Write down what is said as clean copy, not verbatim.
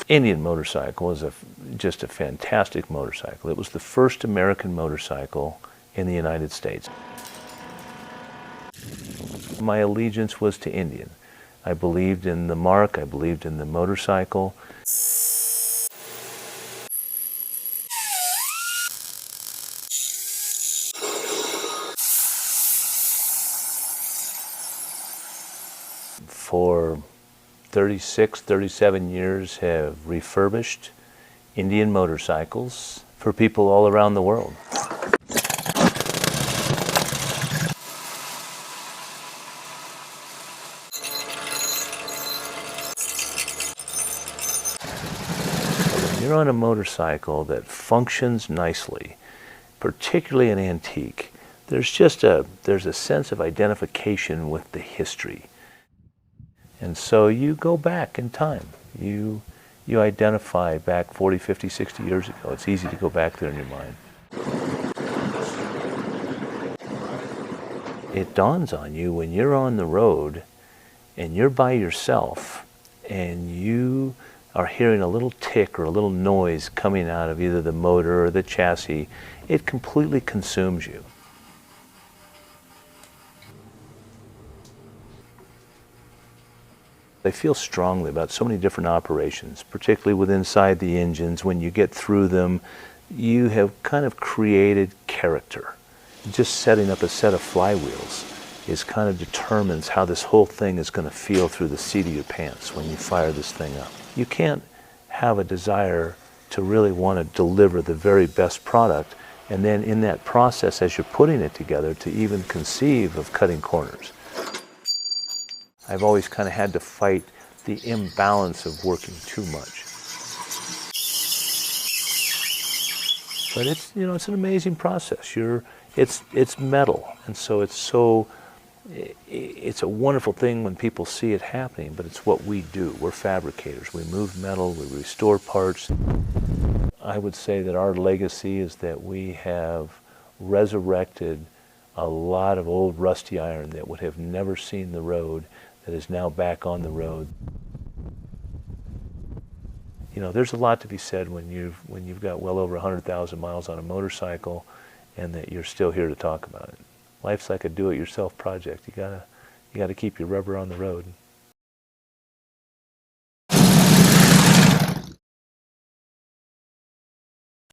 Indian motorcycle is just a fantastic motorcycle. It was the first American motorcycle in the United States. My allegiance was to Indian. I believed in the mark, I believed in the motorcycle. For 36, 37 years have refurbished Indian motorcycles for people all around the world. When you're on a motorcycle that functions nicely, particularly an antique, there's a sense of identification with the history. And so you go back in time. You identify back 40, 50, 60 years ago. It's easy to go back there in your mind. It dawns on you when you're on the road and you're by yourself and you are hearing a little tick or a little noise coming out of either the motor or the chassis, it completely consumes you. I feel strongly about so many different operations, particularly with inside the engines. When you get through them, you have kind of created character. Just setting up a set of flywheels kind of determines how this whole thing is going to feel through the seat of your pants when you fire this thing up. You can't have a desire to really want to deliver the very best product, and then in that process, as you're putting it together, to even conceive of cutting corners. I've always kind of had to fight the imbalance of working too much. But it's an amazing process. It's metal, and so it's a wonderful thing when people see it happening, but it's what we do. We're fabricators. We move metal, we restore parts. I would say that our legacy is that we have resurrected a lot of old rusty iron that would have never seen the road, that is now back on the road. There's a lot to be said when you've got well over 100,000 miles on a motorcycle, and that you're still here to talk about it. Life's like a do-it-yourself project. You gotta keep your rubber on the road.